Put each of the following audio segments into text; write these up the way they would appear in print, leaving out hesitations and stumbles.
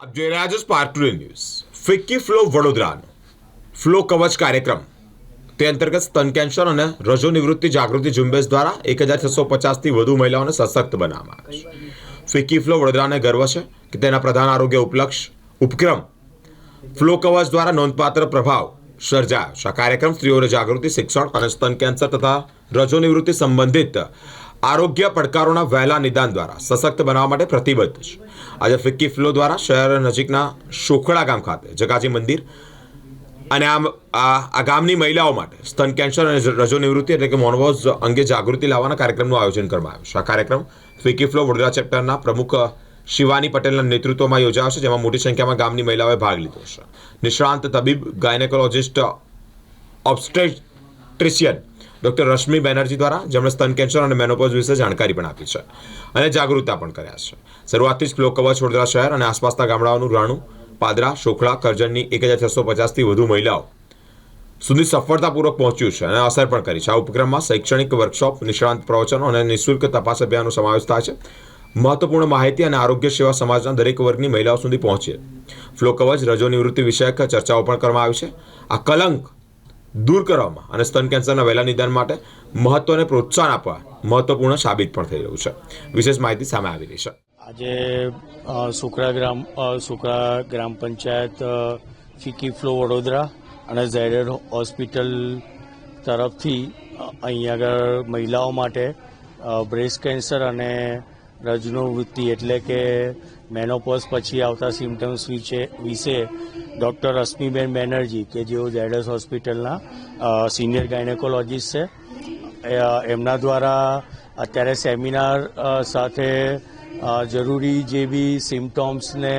આપ જોઈ રહ્યા છો spark today news. FICCI FLO વડોદરાનો ફ્લો કવચ કાર્યક્રમ તે અંતર્ગત સ્તન કેન્સર અને રજો નિવૃત્તિ જાગૃતિ ઝુંબેશ દ્વારા 1650થી વધુ મહિલાઓને સશક્ત બનાવવામાં આવે છે। ફિક્કી ફ્લો વડોદરાને ગર્વ છે કે તેના પ્રધાન આરોગ્ય ઉપક્રમ ફ્લો કવચ દ્વારા નોંધપાત્ર પ્રભાવ સર્જાયો છે। આ કાર્યક્રમ સ્ત્રીઓને જાગૃતિ, શિક્ષણ અને સ્તન કેન્સર તથા રજો નિવૃત્તિ સંબંધિત આરોગ્ય પડકારોના વહેલા નિદાન દ્વારા સશક્ત બનાવવા માટે પ્રતિબદ્ધ છે। આજે ફિક્કી ફ્લો દ્વારા શહેર નજીકના શોખડા ગામ ખાતે જગાજી મંદિર અને આ ગામની મહિલાઓ માટે સ્તન કેન્સર અને રજો નિવૃત્તિ એટલે કે મોનોપોઝ અંગે જાગૃતિ લાવવાના કાર્યક્રમનું આયોજન કરવામાં આવ્યું છે। આ કાર્યક્રમ ફિક્કી ફ્લો વડોદરા ચેપ્ટરના પ્રમુખ શિવાની પટેલના નેતૃત્વમાં યોજાયો છે, જેમાં મોટી સંખ્યામાં ગામની મહિલાઓએ ભાગ લીધો છે। નિષ્ણાંત તબીબ, ગાયનેકોલોજિસ્ટ, ઓબ્સ્ટેટ્રિશિયન ડૉક્ટર રશ્મિ બેનર્જી દ્વારા જેમણે સ્તન કેન્સર અને મેનોપોઝ વિશે જાણકારી પણ આપી છે અને જાગૃતતા પણ કર્યા છે। શરૂઆતથી જ ફ્લો કવચ વડોદરા શહેર અને આસપાસના ગામડાઓનું રાણું, પાદરા, શોખડા, કરજણની 1650થી વધુ મહિલાઓ સુધી સફળતાપૂર્વક પહોંચ્યું છે અને અસર પણ કરી છે। આ ઉપક્રમમાં શૈક્ષણિક વર્કશોપ, નિષ્ણાંત પ્રવચનો અને નિઃશુલ્ક તપાસ અભિયાનનો સમાવેશ થાય છે। મહત્વપૂર્ણ માહિતી અને આરોગ્ય સેવા સમાજના દરેક વર્ગની મહિલાઓ સુધી પહોંચે। ફ્લો કવચ રજો નિવૃત્તિ વિષયક ચર્ચાઓ પણ કરવામાં આવી છે। આ કલંક દૂર કરવામાં અને સ્તન કેન્સરના વહેલા નિદાન માટે મહત્વને પ્રોત્સાહન આપવા મહત્વપૂર્ણ સાબિત પણ થઈ રહ્યું છે। વિશેષ માહિતી સામે આવી રહી છે। આજે સુખડા ગ્રામ પંચાયત ફિક્કી ફ્લો વડોદરા અને ઝાયડસ હોસ્પિટલ તરફથી અહીં આગળ મહિલાઓ માટે બ્રેસ્ટ કેન્સર અને રજોનિવૃત્તિ એટલે કે મેનોપોઝ પછી આવતા સિમ્ટમ્સ વિશે ડૉક્ટર રશ્મિબેન બેનર્જી કે જેઓ ઝાયડસ હોસ્પિટલના સિનિયર ગાયનેકોલોજીસ્ટ છે, એમના દ્વારા અત્યારે સેમિનાર સાથે જરૂરી જે બી સિમ્ટમ્સને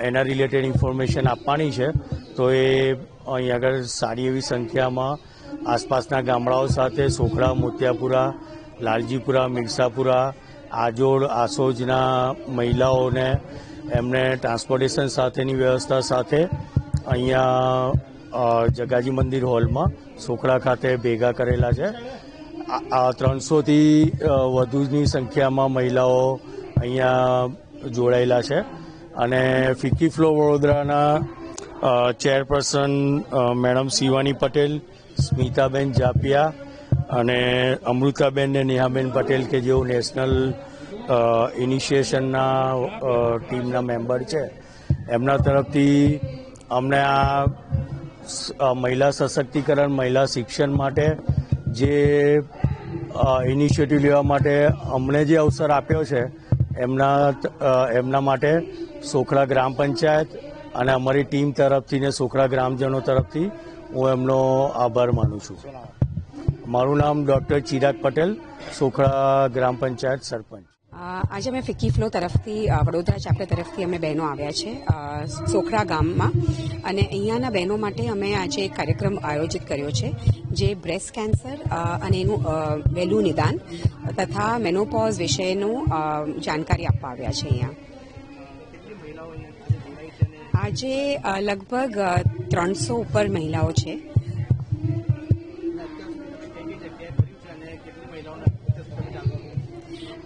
એના રિલેટેડ ઇન્ફોર્મેશન આપવાની છે, તો એ અહીં આગળ સારી એવી સંખ્યામાં આસપાસના ગામડાઓ સાથે સોખડા, મોતિયાપુરા, લાલજીપુરા, મિરસાપુરા, આજોડ, આસોજના મહિલાઓને એમને ટ્રાન્સપોર્ટેશન સાથેની વ્યવસ્થા સાથે અહીંયા જગાજી મંદિર હોલમાં સોખડા ખાતે ભેગા કરેલા છે। 300થી વધુની સંખ્યામાં મહિલાઓ અહીંયા જોડાયેલા છે અને ફિક્કી ફ્લો વડોદરાના ચેરપર્સન મેડમ શિવાની પટેલ, સ્મિતાબેન જાપિયા અને અમૃતાબેન ને નેહાબેન પટેલ કે જેઓ નેશનલ ઇનિશિએશનના ટીમના મેમ્બર છે, એમના તરફથી અમને આ મહિલા સશક્તિકરણ, મહિલા શિક્ષણ માટે જે ઇનિશિયેટિવ લેવા માટે અમને જે અવસર આપ્યો છે એમના માટે સોખડા ગ્રામ પંચાયત અને અમારી ટીમ તરફથી ને સોખડા ગ્રામજનો તરફથી હું એમનો આભાર માનું છું। મારું નામ ડૉક્ટર ચિરાગ પટેલ, સોખડા ગ્રામ પંચાયત સરપંચ। આજે અમે ફિક્કી ફ્લો તરફથી વડોદરા ચેપ્ટર તરફથી અમે બહેનો આવ્યા છે સોખડા ગામમાં અને અહીંયાના બહેનો માટે અમે આજે એક કાર્યક્રમ આયોજિત કર્યો છે, જે બ્રેસ્ટ કેન્સર અને એનું વહેલું નિદાન તથા મેનોપોઝ વિશેનું જાણકારી આપવા આવ્યા છે। અહીંયા આજે લગભગ 300 ઉપર મહિલાઓ છે।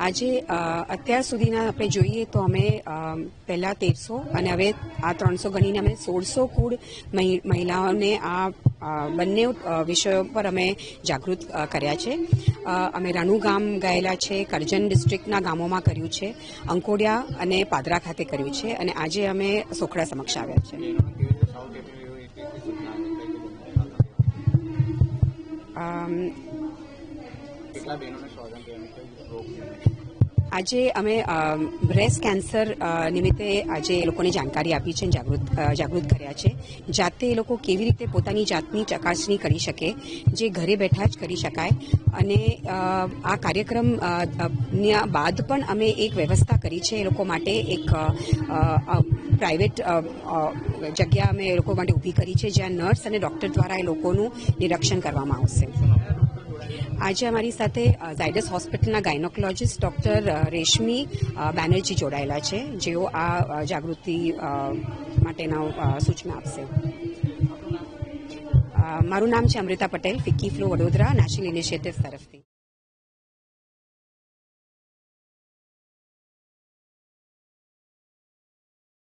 આજે અત્યાર સુધીના આપણે જોઈએ તો અમે પહેલાં 1300 અને હવે આ 300 ગણીને અમે 1600 કુળ મહિલાઓને આ બંને વિષયો પર અમે જાગૃત કર્યા છે। અમે રણુ ગામ ગયેલા છે, કરજણ ડિસ્ટ્રિક્ટના ગામોમાં કર્યું છે, અંકોડિયા અને પાદરા ખાતે કર્યું છે અને આજે અમે સોખડા સમક્ષ આવ્યા છે। આજે અમે બ્રેસ્ટ કેન્સર નિમિત્તે આજે એ લોકોને જાણકારી આપી છે, જાગૃત કર્યા છે, જાતે એ લોકો કેવી રીતે પોતાની જાતની ચકાસણી કરી શકે, જે ઘરે બેઠા જ કરી શકાય। અને આ કાર્યક્રમ બાદ પણ અમે એક વ્યવસ્થા કરી છે એ લોકો માટે, એક પ્રાઇવેટ જગ્યા અમે એ લોકો માટે ઊભી કરી છે, જ્યાં નર્સ અને ડૉક્ટર દ્વારા એ લોકોનું નિરીક્ષણ કરવામાં આવશે। આજે અમારી સાથે ઝાયડસ હોસ્પિટલના ગાયનેકોલોજિસ્ટ ડૉક્ટર રેશમી બેનર્જી જોડાયેલા છે, જેઓ આ જાગૃતિ માટેના સૂચના આપશે। મારું નામ છે Amrita Patel, FICCI flow Vadodara national initiative તરફથી।